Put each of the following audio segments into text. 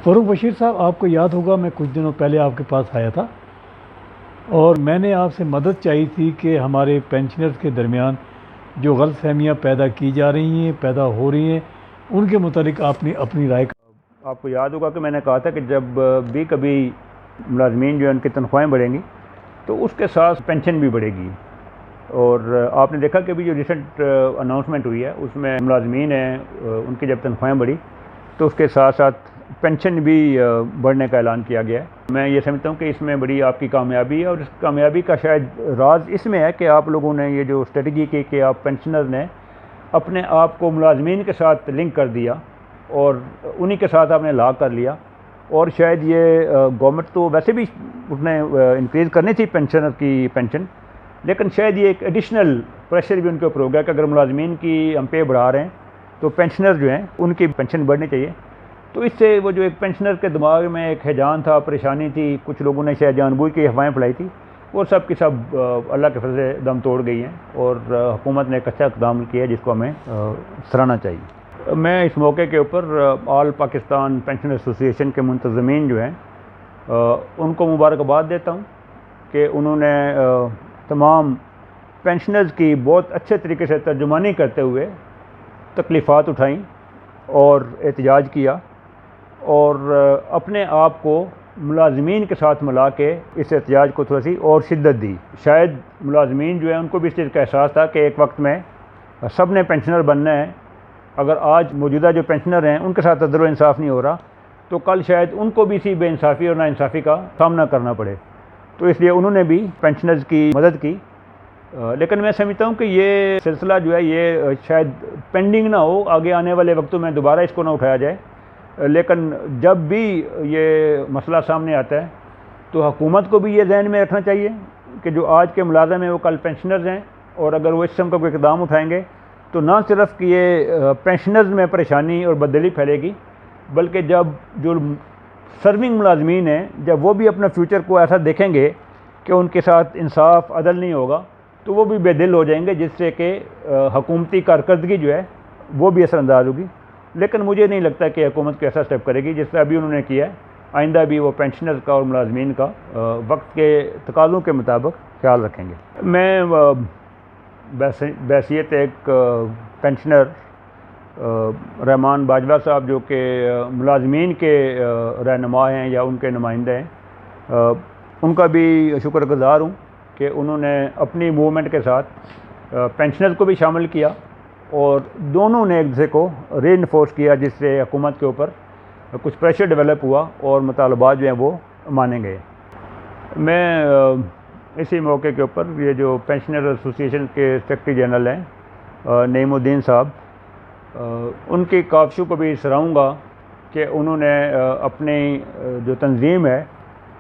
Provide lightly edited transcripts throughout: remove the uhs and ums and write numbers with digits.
फ़ारूक बशीर साहब, आपको याद होगा मैं कुछ दिनों पहले आपके पास आया था और मैंने आपसे मदद चाहिए थी कि हमारे पेंशनर्स के दरमियान जो गलतफ़हमियाँ पैदा की जा रही हैं, पैदा हो रही हैं, उनके मुतालिक आपने अपनी राय। आपको याद होगा कि मैंने कहा था कि जब भी कभी मुलाजमीन जो है उनकी तनख्वाहें बढ़ेंगी तो उसके साथ पेंशन भी बढ़ेगी। और आपने देखा कि अभी जो रिसेंट अनाउंसमेंट हुई है उसमें मुलाजमीन हैं उनकी जब तनख्वाहें बढ़ी तो उसके साथ साथ पेंशन भी बढ़ने का ऐलान किया गया है। मैं ये समझता हूँ कि इसमें बड़ी आपकी कामयाबी है और इस कामयाबी का शायद राज इसमें है कि आप लोगों ने ये जो स्ट्रेटजी की कि आप पेंशनर ने अपने आप को मुलाजमीन के साथ लिंक कर दिया और उन्हीं के साथ आपने ला कर लिया। और शायद ये गवर्नमेंट तो वैसे भी उसने इंक्रीज़ करनी थी पेंशनर की पेंशन, लेकिन शायद ये एक एडिशनल प्रेशर भी उनके ऊपर हो गया कि अगर मुलाजमीन की हम पे बढ़ा रहे हैं तो पेंशनर जो हैं उनकी पेंशन बढ़नी चाहिए। तो इससे वो जो एक पेंशनर के दिमाग में एक हैजान था, परेशानी थी, कुछ लोगों ने शायद जानबूझ के अफवाहें फैलाई थी, वो सब की सब अल्लाह के फजल से दम तोड़ गई हैं और हुकूमत ने एक अच्छा इक़दाम किया जिसको हमें सराहना चाहिए। मैं इस मौके के ऊपर ऑल पाकिस्तान पेंशन एसोसिएशन के मुंतज़मीन जो हैं उनको मुबारकबाद देता हूँ कि उन्होंने तमाम पेंशनर्स की बहुत अच्छे तरीके से तर्जुमानी करते हुए तकलीफ़ात उठाई और एहतजाज किया और अपने आप को मुलाजमीन के साथ मिला के इस एहतजाज को थोड़ी सी और शिद्दत दी। शायद मुलाजमीन जो है उनको भी इस चीज़ का एहसास था कि एक वक्त में सब ने पेंशनर बनना है, अगर आज मौजूदा जो पेंशनर हैं उनके साथ अदल व इंसाफ़ नहीं हो रहा तो कल शायद उनको भी इसी बेइंसाफ़ी और नाइंसाफ़ी का सामना करना पड़े। तो इसलिए उन्होंने भी पेंशनर्स की मदद की। लेकिन मैं समझता हूँ कि ये सिलसिला जो है ये शायद पेंडिंग ना हो, आगे आने वाले वक्तों में दोबारा इसको ना उठाया जाए। लेकिन जब भी ये मसला सामने आता है तो हुकूमत को भी ये जहन में रखना चाहिए कि जो आज के मुलाज़िम हैं वो कल पेंशनर्स हैं और अगर वो इस किस्म का कोई इक़दाम उठाएंगे तो ना सिर्फ कि ये पेंशनर्स में परेशानी और बदली फैलेगी, बल्कि जब जो सर्विंग मुलाजमीन हैं जब वो भी अपना फ्यूचर को ऐसा देखेंगे कि उनके साथ इंसाफ अदल नहीं होगा तो वो भी बेदिल हो जाएंगे, जिससे कि हुकूमती कारकर्दगी जो है वो भी असरअंदाज होगी। लेकिन मुझे नहीं लगता कि हुकूमत को ऐसा स्टेप करेगी जिससे अभी उन्होंने किया है। आइंदा भी वो पेंशनर का और मुलाजमीन का वक्त के तकाज़ों के मुताबिक ख्याल रखेंगे। मैं बैसियत एक पेंशनर रहमान बाजवा साहब जो कि मुलाजमीन के रहनुमा हैं या उनके नुमाइंदे हैं, उनका भी शुक्रगुज़ार हूँ कि उन्होंने अपनी मूवमेंट के साथ पेंशनर्स को भी शामिल किया और दोनों ने एक दूसरे को रीइंफोर्स किया, जिससे हुकूमत के ऊपर कुछ प्रेशर डेवलप हुआ और मुतालबात जो हैं वो माने गए। मैं इसी मौके के ऊपर ये जो पेंशनर एसोसिएशन के सेक्रेटरी जनरल हैं नईमुद्दीन साहब, उनकी काविशों को भी सराहूँगा कि उन्होंने अपनी जो तंजीम है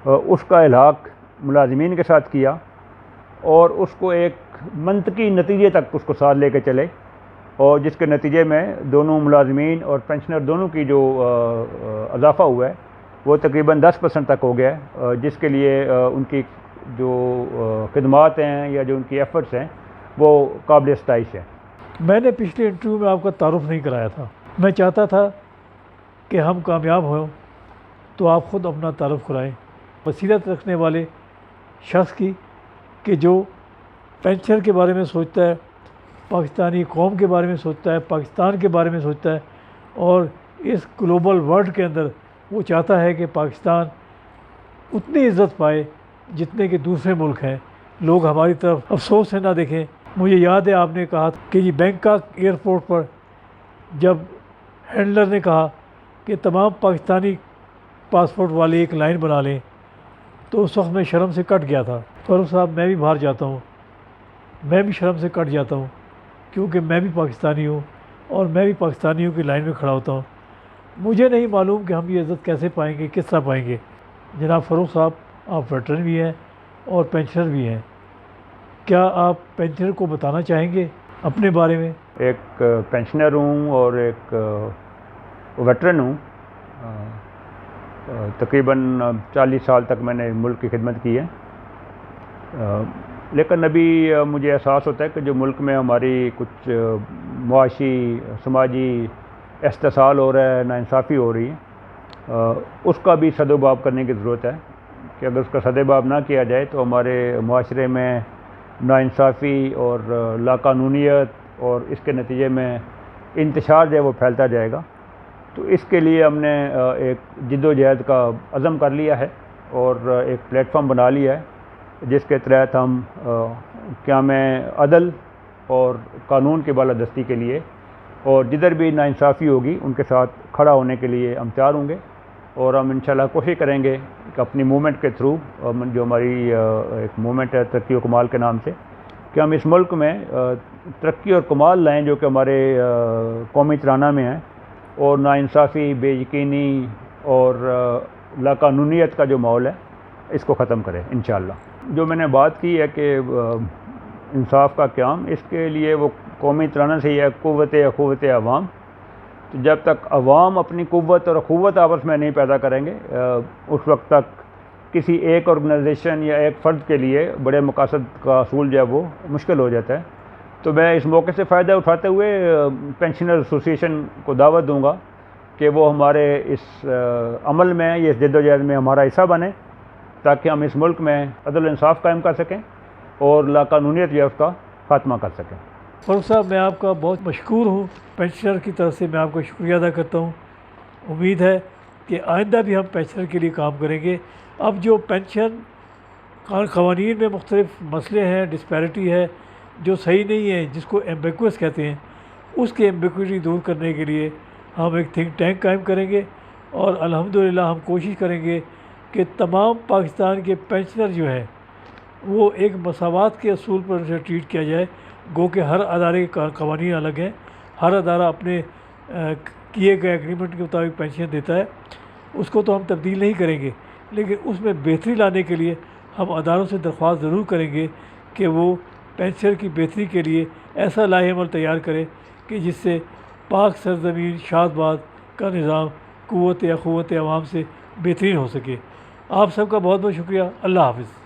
उसका इल्हाक मुलाजमीन के साथ किया और उसको एक मंतकी नतीजे तक उसको साथ लेके चले और जिसके नतीजे में दोनों मुलाजमीन और पेंशनर दोनों की जो इजाफ़ा हुआ है वो तकरीबन 10% तक हो गया है, जिसके लिए उनकी जो खिदमात हैं या जो उनकी एफ़र्ट्स हैं वो काबिल सताइश है। मैंने पिछले इंटरव्यू में आपका तारुफ नहीं कराया था। मैं चाहता था कि हम कामयाब हों तो आप ख़ुद अपना तारुफ कराएं, बसीरत रखने वाले शख्स की कि जो पेंशनर के बारे में सोचता है, पाकिस्तानी कौम के बारे में सोचता है, पाकिस्तान के बारे में सोचता है और इस ग्लोबल वर्ल्ड के अंदर वो चाहता है कि पाकिस्तान उतनी इज़्ज़त पाए जितने कि दूसरे मुल्क हैं। लोग हमारी तरफ अफसोस से ना देखें। मुझे याद है आपने कहा कि ये बैंकॉक एयरपोर्ट पर जब हैंडलर ने कहा कि तमाम पाकिस्तानी पासपोर्ट वाले एक लाइन बना लें तो उस वक्त मैं शर्म से कट गया था। फ़ारूक साहब, मैं भी बाहर जाता हूँ, मैं भी शर्म से कट जाता हूँ क्योंकि मैं भी पाकिस्तानी हूँ और मैं भी पाकिस्तानियों की लाइन में खड़ा होता हूँ। मुझे नहीं मालूम कि हम ये इज़्ज़त कैसे पाएंगे, किस तरह पाएंगे। जनाब फ़ारूक साहब, आप वेटरन भी हैं और पेंशनर भी हैं, क्या आप पेंशनर को बताना चाहेंगे अपने बारे में? एक पेंशनर हूँ और एक वेटरन हूँ। तकरीबन 40 साल तक मैंने मुल्क की खिदमत की है, लेकिन अभी मुझे एहसास होता है कि जो मुल्क में हमारी कुछ मुआशी समाजी इस्तेसाल हो रहा है, नाइंसाफ़ी हो रही है, उसका भी सदुभाव करने की ज़रूरत है कि अगर उसका सदुभाव ना किया जाए तो हमारे माशरे में नाइंसाफ़ी और लाकानूनियत और इसके नतीजे में इंतशार जो है वो फैलता जाएगा। तो इसके लिए हमने एक जिद्दोजहद का अज़म कर लिया है और एक प्लेटफॉर्म बना लिया है जिसके तहत हम क़याम अदल और कानून की बालादस्ती के लिए और जिधर भी नाइंसाफ़ी होगी उनके साथ खड़ा होने के लिए हम तैयार होंगे। और हम इंशाल्लाह कोशिश करेंगे कि अपनी मूवमेंट के थ्रू, जो हमारी एक मूवमेंट है तरक्की और कमाल के नाम से, कि हम इस मुल्क में तरक्की और कमाल लाएँ जो कि हमारे कौमी तराना में है, और नाइंसाफ़ी, बेयकीनी और लाकानूनियत का जो माहौल है इसको ख़त्म करें इंशाल्लाह। जो मैंने बात की है कि इंसाफ का क़याम, इसके लिए वो कौमी तराना से ही है क़ुव्वत अवाम। तो जब तक अवाम अपनी क़ुव्वत और अख़ुव्वत आपस में नहीं पैदा करेंगे उस वक्त तक किसी एक ऑर्गेनाइजेशन या एक फ़र्द के लिए बड़े मकासद का असूल जो है वो मुश्किल हो जाता है। तो मैं इस मौके से फ़ायदा उठाते हुए पेंशनर एसोसिएशन को दावत दूंगा कि वो हमारे इस अमल में, ये जद्दोजहद में हमारा हिस्सा बने, ताकि हम इस मुल्क में अदल इंसाफ कायम कर सकें और लाकानूनियत जो है उसका ख़ात्मा कर सकें। फ़ारूक साहब, मैं आपका बहुत मशकूर हूँ, पेंशनर की तरफ से मैं आपका शुक्रिया अदा करता हूँ। उम्मीद है कि आइंदा भी हम पेंशनर के लिए काम करेंगे। अब जो पेंशन क़वानीन में मुख्तलिफ़ मसले हैं, डिस्पैरिटी है जो सही नहीं है, जिसको एम्बिगुअस कहते हैं, उसके एम्बिगुइटी दूर करने के लिए हम एक थिंक टैंक कायम करेंगे और अल्हम्दुलिल्लाह हम कोशिश करेंगे कि तमाम पाकिस्तान के पेंशनर जो हैं वो एक मसावात के असूल पर उसे ट्रीट किया जाए। गो कि हर अदारे के क़वानीन अलग हैं, हर अदारा अपने किए गए एग्रीमेंट के मुताबिक पेंशन देता है, उसको तो हम तब्दील नहीं करेंगे, लेकिन उसमें बेहतरी लाने के लिए हम अदारों से दरख्वास्त ज़रूर करेंगे कि वो पेंशनर की बेहतरी के लिए ऐसा लाहेअमल तैयार करें कि जिससे पाक सरज़मीन शादबाद का निज़ाम क़ुव्वत अवाम से बेहतरीन हो सके। आप सबका बहुत बहुत शुक्रिया। अल्लाह हाफ़िज़।